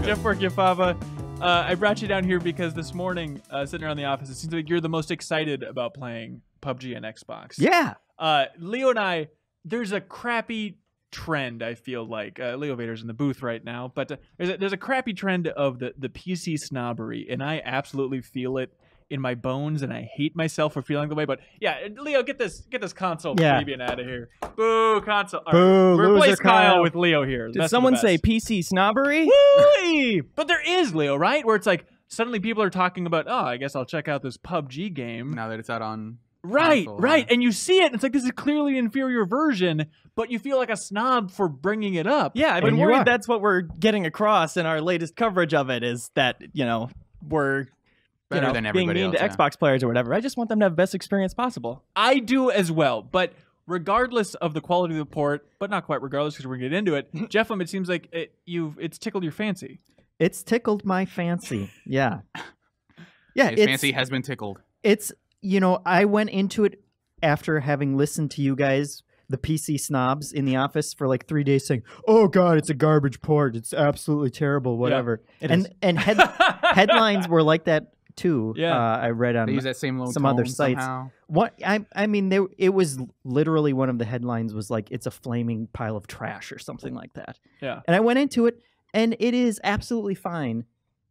Jeff Marchiafava. I brought you down here because this morning, sitting around the office, it seems like you're the most excited about playing PUBG and Xbox. Yeah. Leo and I, there's a crappy trend, I feel like. Leo Vader's in the booth right now, but there's a crappy trend of the PC snobbery, and I absolutely feel it in my bones, and I hate myself for feeling the way. But yeah, Leo, get this console baby out of here. Boo, console. All Boo, right, replace loser Kyle with Leo here. Did someone say PC snobbery? Woo-wee! But there is, Leo, right? Where it's like suddenly people are talking about, oh, I guess I'll check out this PUBG game. Now that it's out on Right. yeah. And you see it, and it's like, this is clearly an inferior version, but you feel like a snob for bringing it up. Yeah, I've been worried that's what we're getting across in our latest coverage of it, is that, we're better than being everybody mean else, to Xbox players or whatever. I just want them to have the best experience possible. I do as well, but regardless of the quality of the port, but not quite regardless because we're going to get into it, Jeffem, it seems like it's tickled your fancy. It's tickled my fancy. Yeah. Yeah. His fancy has been tickled. It's, I went into it after having listened to you guys, the PC snobs in the office, for like 3 days saying, oh God, it's a garbage port. It's absolutely terrible, whatever. Yeah, and headlines were like that too. Yeah. I read on They use that same low some tone other sites. somehow. What I mean, it was literally one of the headlines was like, it's a flaming pile of trash or something like that. Yeah. And I went into it, and it is absolutely fine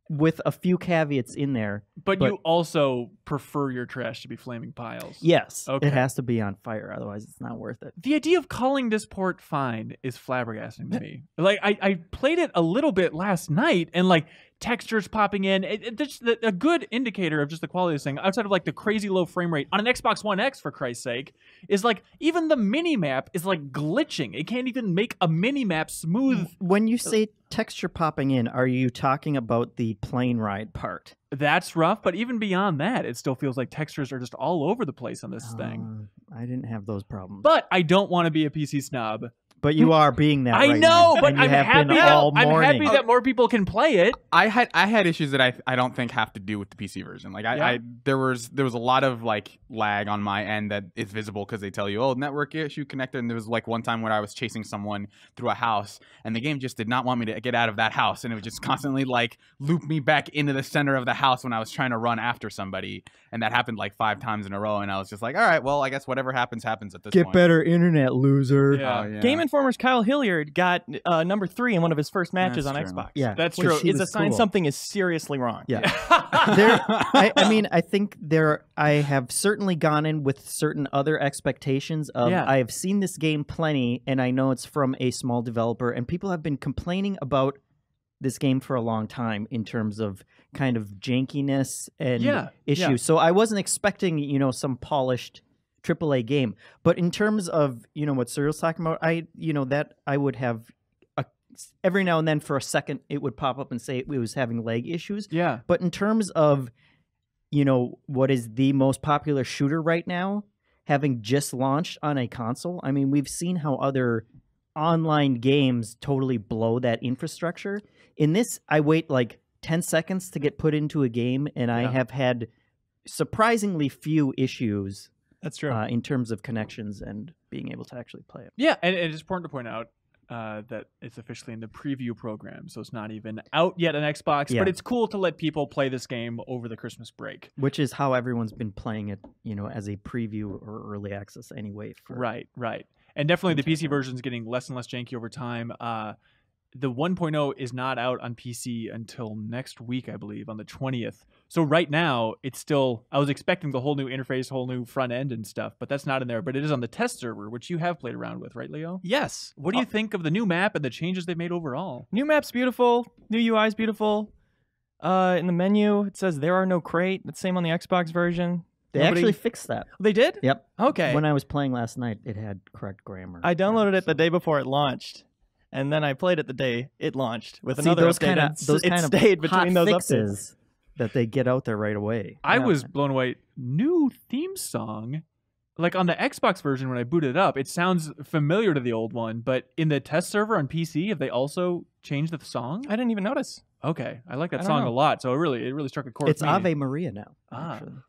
with a few caveats in there. But you also prefer your trash to be flaming piles. Yes. Okay. It has to be on fire, otherwise it's not worth it. The idea of calling this port fine is flabbergasting to me. Like, I played it a little bit last night, and like textures popping in. It's a good indicator of just the quality of this thing, outside of like the crazy low frame rate on an Xbox One X, for Christ's sake, is like even the mini map is like glitching. It can't even make a mini map smooth. When you say texture popping in, are you talking about the plane ride part? That's rough, but even beyond that, it still feels like textures are just all over the place on this thing. I didn't have those problems. But I don't want to be a PC snob. But you are being that I right know, now, but and you I'm have happy, been all morning. that more people can play it. I had issues that I don't think have to do with the PC version. Like there was a lot of like lag on my end that is visible because they tell you, oh, network issue connected. And there was like one time where I was chasing someone through a house, and the game just did not want me to get out of that house, and it would just constantly like loop me back into the center of the house when I was trying to run after somebody, and that happened like 5 times in a row. And I was just like, all right, well, I guess whatever happens at this point. Get better internet, loser. Yeah. Oh, yeah. Game Informer's Kyle Hilliard got number 3 in one of his first matches on That's true. Xbox. Yeah, That's which true. Is a sign cool. something is seriously wrong. Yeah. I think I have certainly gone in with certain other expectations of, I have seen this game plenty, and I know it's from a small developer, and people have been complaining about this game for a long time in terms of kind of jankiness and issues. Yeah. So I wasn't expecting, some polished AAA game. But in terms of, what Suriel's talking about, I would have every now and then for a second it would pop up and say it was having lag issues. Yeah. But in terms of, what is the most popular shooter right now, having just launched on a console, I mean, we've seen how other online games totally blow that infrastructure. In this, I wait like 10 seconds to get put into a game, and I have had surprisingly few issues. That's true. In terms of connections and being able to actually play it. Yeah, and it's important to point out that it's officially in the preview program, so it's not even out yet on Xbox, but it's cool to let people play this game over the Christmas break. Which is how everyone's been playing it, as a preview or early access anyway. Right. And definitely the PC version is getting less and less janky over time. The 1.0 is not out on PC until next week, I believe, on the 20th. So right now, it's still... I was expecting the whole new interface, whole new front end and stuff, but that's not in there. But it is on the test server, which you have played around with, right, Leo? Yes. What do you think of the new map and the changes they've made overall? New map's beautiful. New UI's beautiful. In the menu, it says there are no crate. It's same on the Xbox version. They actually fixed that. They did? Yep. Okay. When I was playing last night, it had correct grammar. I downloaded it the day before it launched. And then I played it the day it launched with another update. Those kind of stayed between those fixes updates that they get out there right away. I was blown away. New theme song. Like on the Xbox version, when I booted it up, it sounds familiar to the old one, but in the test server on PC, have they also changed the song? I didn't even notice. Okay, I like that song a lot, so it really struck a chord. It's Ave Maria now.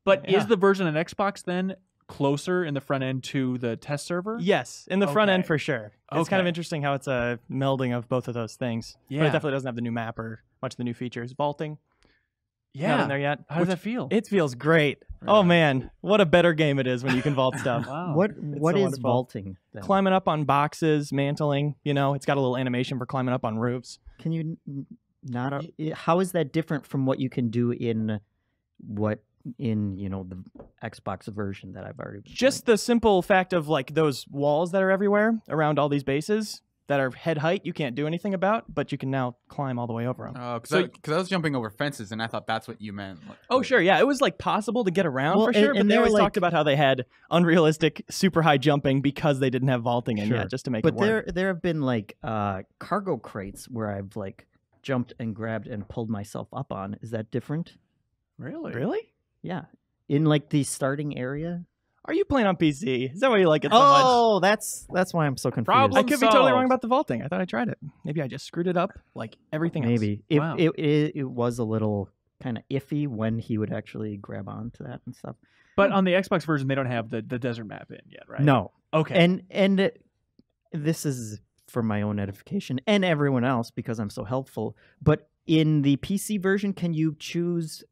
But is the version on Xbox then closer in the front end to the test server? Yes, in the front end Okay. for sure. It's kind of Okay. interesting how it's a melding of both of those things. But Yeah. it definitely doesn't have the new map or much of the new features. Vaulting, Yeah. not in there yet. How does that feel? It feels great. Oh man, what a better game it is when you can vault stuff. Wow. What so is wonderful. vaulting? Then? Climbing up on boxes, mantling. You know, it's got a little animation for climbing up on roofs. Can you not? How is that different from what you can do in the Xbox version that I've already been Just the simple fact of like those walls that are everywhere around all these bases that are head height, you can't do anything about, but you can now climb all the way over them. Because I was jumping over fences, and I thought that's what you meant. Oh, sure. Yeah, it was like possible to get around Well, for sure, and but they they were always like- talked about how they had unrealistic, super high jumping because they didn't have vaulting in Sure. yet, just to make But it work. there have been like cargo crates where I've like jumped and grabbed and pulled myself up on. Is that different? Really? Really? Yeah, in like the starting area. Are you playing on PC? Is that why you like it so much? Oh, that's why I'm so confused. Problem I could be totally solved. wrong about the vaulting. I thought I tried it. Maybe I just screwed it up like everything else. Maybe Wow. it was a little kind of iffy when he would actually grab onto that and stuff. But on the Xbox version, they don't have the desert map in yet, right? No, Okay. and this is for my own edification and everyone else because I'm so helpful. But in the PC version, can you choose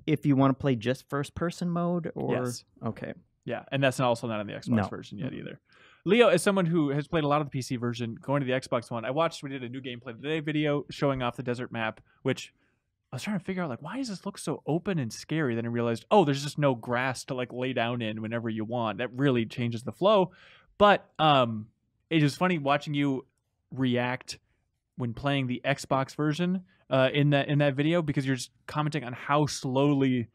if you want to play just first person mode or Yes. okay? Yeah, and that's also not on the Xbox No. version yet either. Leo, as someone who has played a lot of the PC version, going to the Xbox One, we did a new gameplay today video showing off the desert map, which I was trying to figure out, like, why does this look so open and scary? Then I realized, oh, there's just no grass to, like, lay down in whenever you want. That really changes the flow. But it is funny watching you react when playing the Xbox version in that video because you're just commenting on how slowly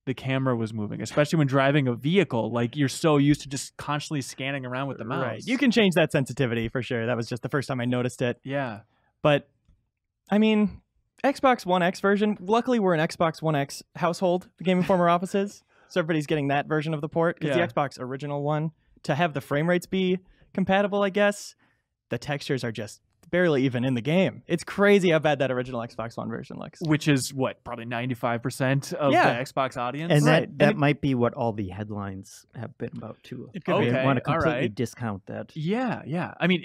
the camera was moving, especially when driving a vehicle. Like, you're so used to just constantly scanning around with the mouse. Right. You can change that sensitivity for sure. That was just the first time I noticed it. Yeah. But, I mean, Xbox One X version, luckily we're an Xbox One X household, the Game Informer offices. So everybody's getting that version of the port. Because Yeah. the Xbox original one, to have the frame rates be compatible, I guess, the textures are just barely even in the game. It's crazy how bad that original Xbox One version looks. Which is what, probably 95% of Yeah. the Xbox audience. And Right. that And might be what all the headlines have been about too. It could I be. Okay, want to all completely right. discount that. Yeah. I mean,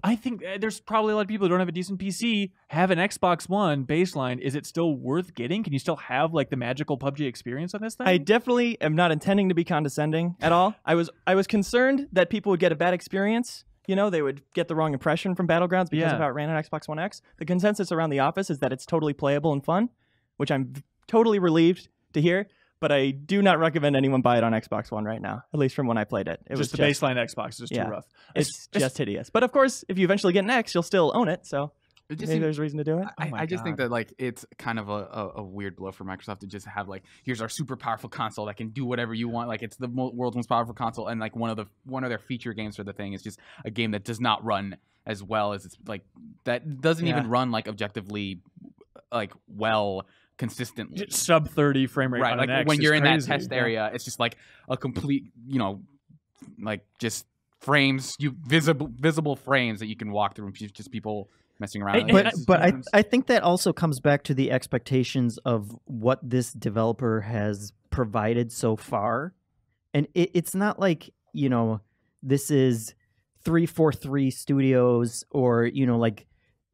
I think there's probably a lot of people who don't have a decent PC, have an Xbox One baseline. Is it still worth getting? Can you still have, like, the magical PUBG experience on this thing? I definitely am not intending to be condescending at all. I was concerned that people would get a bad experience. You know, they would get the wrong impression from Battlegrounds because Yeah. of how it ran on Xbox One X. The consensus around the office is that it's totally playable and fun, which I'm totally relieved to hear. But I do not recommend anyone buy it on Xbox One right now, at least from when I played it. It was just the baseline Xbox is just yeah. too rough. It's just hideous. But of course, if you eventually get an X, you'll still own it. So It just maybe there's a reason to do it. I just think that like it's kind of a weird blow for Microsoft to just have like, here's our super powerful console that can do whatever you want. Like, it's the world's most powerful console, and like one of their feature games for the thing is just a game that does not run as well as it's like that doesn't even run like objectively like well consistently. Sub 30 frame rate Right, on like an X when is you're in that crazy. test Yeah. area, it's just like a complete, like just frames, visible frames that you can walk through, and just people messing around. But I think that also comes back to the expectations of what this developer has provided so far, and it's not like this is 343 Studios or like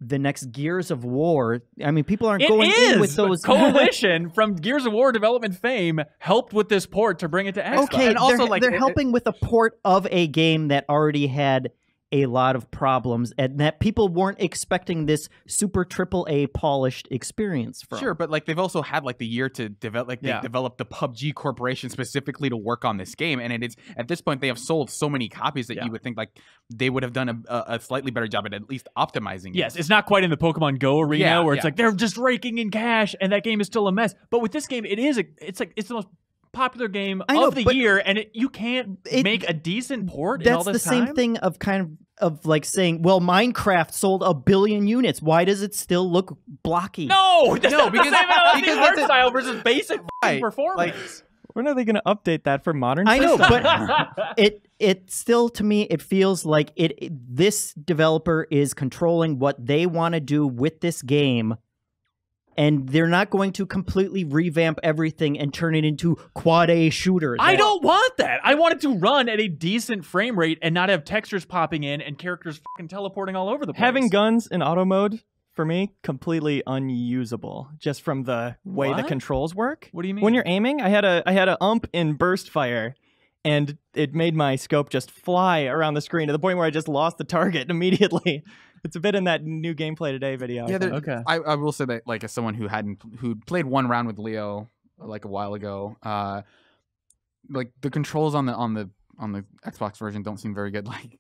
the next Gears of War. I mean, people aren't going in with those Coalition from Gears of War development fame helped with this port to bring it to Xbox. Okay, And also, they're helping with a port of a game that already had a lot of problems and that people weren't expecting this super AAA polished experience from. Sure, but like they've also had like the year to develop, like they developed the PUBG corporation specifically to work on this game, and it is at this point they have sold so many copies that you would think like they would have done a slightly better job at least optimizing it. Yes, it's not quite in the Pokemon Go arena Yeah, where it's yeah. like they're just raking in cash and that game is still a mess. But with this game, it's the most popular game of the year, and you can't make a decent port in all That's this the time? same thing of like saying, well, Minecraft sold 1 billion units. Why does it still look blocky? No, that's not because- the same because art that's style versus basic Right, performance. When are they going to update that for modern I know, systems? but it still, to me, it feels like this developer is controlling what they want to do with this game And they're not going to completely revamp everything and turn it into quad A shooter. I don't want that. I want it to run at a decent frame rate and not have textures popping in and characters fucking teleporting all over the place. Having guns in auto mode, for me, completely unusable. Just from the way the controls work. What do you mean? When you're aiming, I had a ump in burst fire, and it made my scope just fly around the screen to the point where I just lost the target immediately. It's a bit in that new gameplay today video. Yeah, okay. I will say that, like, as someone who played one round with Leo like a while ago, like the controls on the Xbox version don't seem very good. Like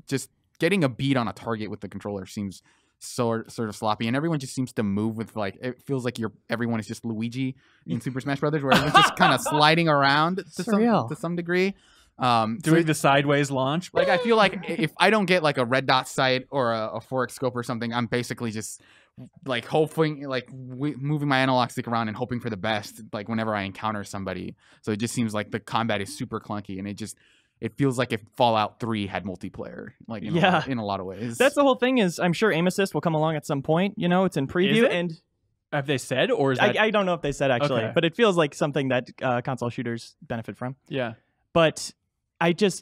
just getting a beat on a target with the controller seems sort of sloppy, and everyone just seems to move with, like, it feels like everyone is just Luigi in Super Smash Brothers, where everyone's just kind of sliding around to some degree. Doing the sideways launch. Like, I feel like if I don't get like a red dot sight or a 4X scope or something, I'm basically just like hoping, like moving my analog stick around and hoping for the best, like whenever I encounter somebody. So it just seems like the combat is super clunky, and it feels like if Fallout 3 had multiplayer, like in a lot of ways. That's the whole thing. Is I'm sure aim assist will come along at some point. You know, it's in preview, and have they said, or is that... I don't know if they said actually, but it feels like something that console shooters benefit from. Yeah, but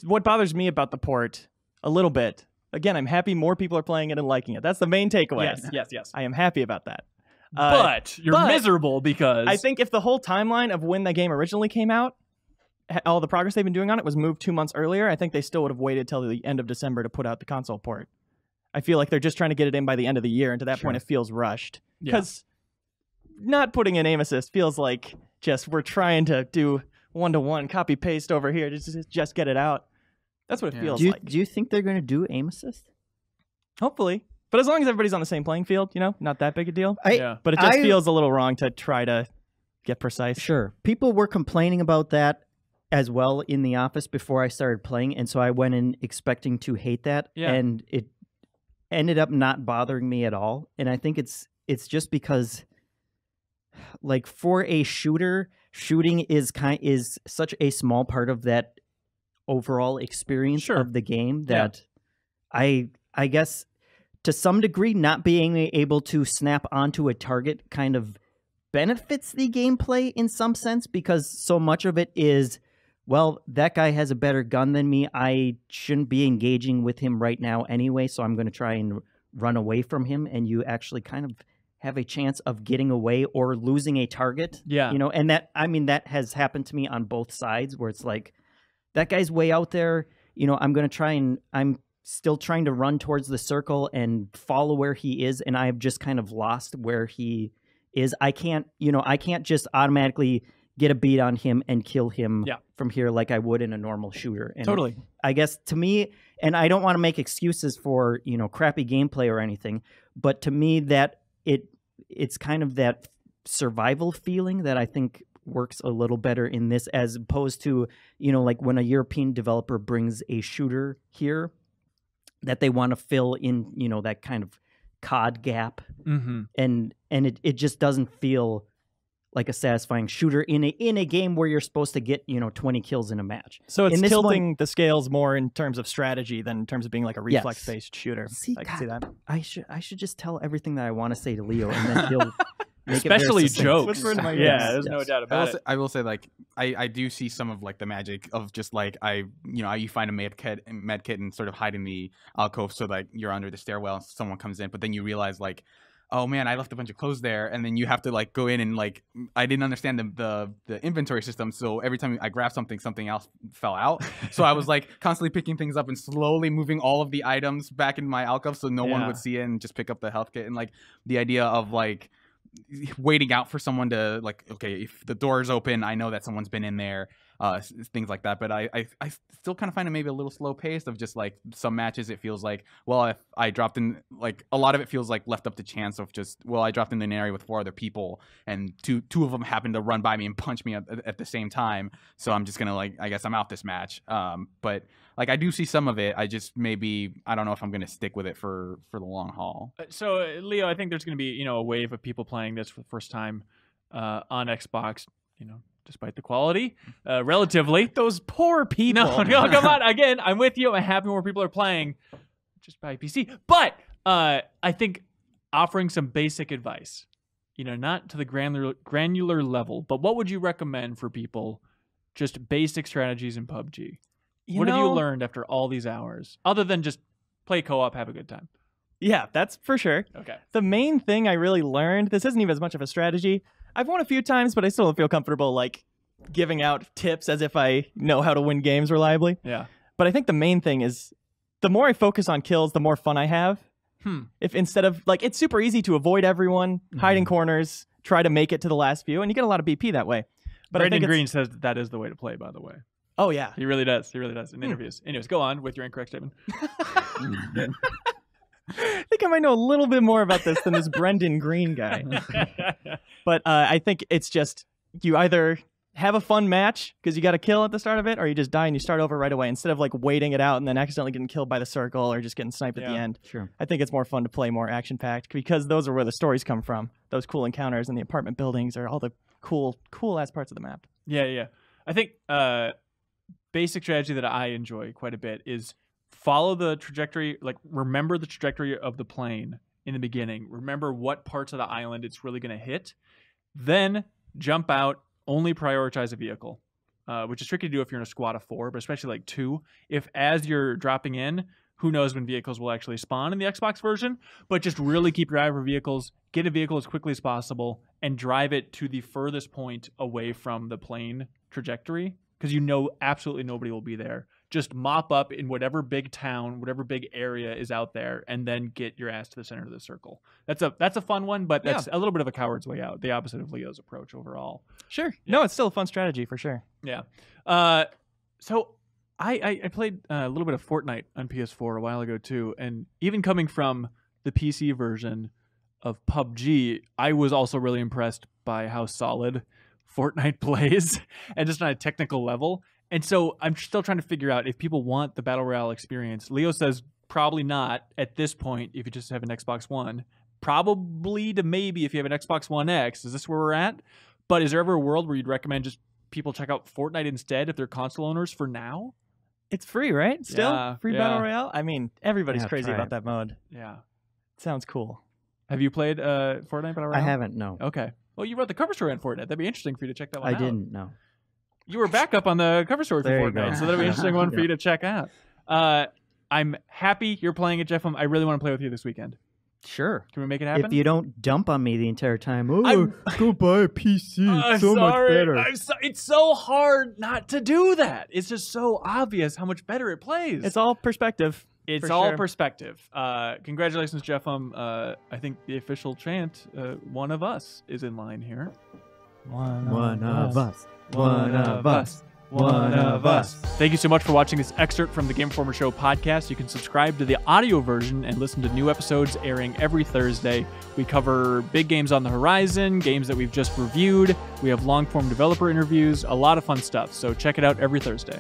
what bothers me about the port a little bit, again, I'm happy more people are playing it and liking it. That's the main takeaway. Yes. I am happy about that. But you're miserable because... I think if the whole timeline of when the game originally came out, all the progress they've been doing on it was moved 2 months earlier, I think they still would have waited till the end of December to put out the console port. I feel like they're just trying to get it in by the end of the year, and to that point it feels rushed. Because not putting in aim assist feels like just we're trying to do one-to-one copy paste over here to just get it out. That's what it feels like. Do you think they're going to do aim assist? Hopefully. But as long as everybody's on the same playing field, you know, not that big a deal. But it just feels a little wrong to try to get precise. Sure. People were complaining about that as well in the office before I started playing, and so I went in expecting to hate that, and it ended up not bothering me at all. And I think it's just because, like, for a shooter, shooting is such a small part of that overall experience of the game that I guess to some degree not being able to snap onto a target kind of benefits the gameplay in some sense, because so much of it is, well, that guy has a better gun than me. I shouldn't be engaging with him right now anyway, so I'm going to try and run away from him, and you actually kind of have a chance of getting away or losing a target. Yeah. You know, and that has happened to me on both sides, where it's like, that guy's way out there, you know, I'm still trying to run towards the circle and follow where he is, and I've just kind of lost where he is. I can't just automatically get a beat on him and kill him from here like I would in a normal shooter. And totally. I guess to me, and I don't want to make excuses for, you know, crappy gameplay or anything, but to me that it's kind of that survival feeling that I think works a little better in this, as opposed to, you know, like when a European developer brings a shooter here that they want to fill in, you know, that kind of COD gap. And it just doesn't feel like a satisfying shooter in a game where you're supposed to get, you know, 20 kills in a match. So it's tilting the scales more in terms of strategy than in terms of being like a reflex-based shooter. I can see that. I should just tell everything that I want to say to Leo, and then he'll make especially it very jokes. Yeah, there's no doubt about it. I will say, like, I do see some of, like, the magic of just, like, you find a med kit and sort of hide in the alcove so like you're under the stairwell and someone comes in, but then you realize, like, oh man, I left a bunch of clothes there, and then you have to, like, go in and, like, I didn't understand the inventory system, so every time I grabbed something else fell out. So I was, like, constantly picking things up and slowly moving all of the items back in my alcove so no one would see it, and just pick up the health kit. And, like, the idea of, like, waiting out for someone to, like, okay, if the door is open, I know that someone's been in there, things like that. But I still kind of find it maybe a little slow paced of just, like, some matches it feels like, well, if I dropped in, like, a lot of it feels like left up to chance of just, well, I dropped in an area with 4 other people and two of them happened to run by me and punch me at the same time, so I'm just gonna, like, I guess I'm out this match. But, like, I do see some of it. I just I don't know if I'm gonna stick with it for the long haul. So Leo, I think there's gonna be, you know, a wave of people playing this for the first time on Xbox, you know, despite the quality, relatively. Those poor people. No, come on. Again, I'm with you. I'm happy more people are playing. Just buy a PC. But I think offering some basic advice not to the granular level, but what would you recommend for people? Just basic strategies in PUBG. What have you learned after all these hours, other than just play co-op, have a good time? Yeah, that's for sure. Okay. The main thing I really learned, this isn't even as much of a strategy. I've won a few times, but I still don't feel comfortable like giving out tips as if I know how to win games reliably. Yeah. But I think the main thing is the more I focus on kills, the more fun I have. If instead of like, it's super easy to avoid everyone, hide in corners, try to make it to the last few, and you get a lot of BP that way. But Brandon Green says that is the way to play, by the way. Oh, yeah. He really does. He really does in interviews. Anyways, go on with your incorrect statement. I think I might know a little bit more about this than this Brendan Green guy. But I think it's just you either have a fun match because you got a kill at the start of it, or you just die and you start over right away instead of like waiting it out and then accidentally getting killed by the circle or just getting sniped at the end. Sure. I think it's more fun to play more action-packed because those are where the stories come from. Those cool encounters in the apartment buildings or all the cool-ass parts of the map. Yeah. I think basic strategy that I enjoy quite a bit is follow the trajectory, like remember the trajectory of the plane in the beginning. Remember what parts of the island it's really going to hit. Then jump out, only prioritize a vehicle, which is tricky to do if you're in a squad of 4, but especially like 2. If as you're dropping in, who knows when vehicles will actually spawn in the Xbox version, but just really keep your eye over vehicles, get a vehicle as quickly as possible, and drive it to the furthest point away from the plane trajectory, because absolutely nobody will be there. Just mop up in whatever big town, whatever big area is out there, and then get your ass to the center of the circle. That's a fun one, but that's a little bit of a coward's way out. The opposite of Leo's approach overall. Sure. Yeah. No, it's still a fun strategy for sure. Yeah. So I played a little bit of Fortnite on PS4 a while ago too, and even coming from the PC version of PUBG, I was also really impressed by how solid Fortnite plays, and just on a technical level. And so I'm still trying to figure out if people want the Battle Royale experience. Leo says probably not at this point if you just have an Xbox One. Probably to maybe if you have an Xbox One X. Is this where we're at? But is there ever a world where you'd recommend just people check out Fortnite instead if they're console owners for now? It's free, right? Still? Yeah, free Battle Royale? I mean, everybody's crazy try about it. that mode. Yeah. Sounds cool. Have you played Fortnite Battle Royale? I haven't, no. Okay. Well, you wrote the cover story on Fortnite. That'd be interesting for you to check that one I out. didn't, no. You were back up on the cover story for There you Fortnite, go. so that'll be an interesting one for you to check out. I'm happy you're playing it, Jeff. I really want to play with you this weekend. Sure. Can we make it happen? If you don't dump on me the entire time, go buy a PC. I'm It's so much sorry. better. It's so hard not to do that. It's just so obvious how much better it plays. It's all perspective. It's for all sure. perspective. Congratulations, Jeff. I think the official chant, one of us, is in line here. One of us. One of us. One of us. Thank you so much for watching this excerpt from the Game Informer Show podcast. You can subscribe to the audio version and listen to new episodes airing every Thursday. We cover big games on the horizon, games that we've just reviewed. We have long-form developer interviews, a lot of fun stuff. So check it out every Thursday.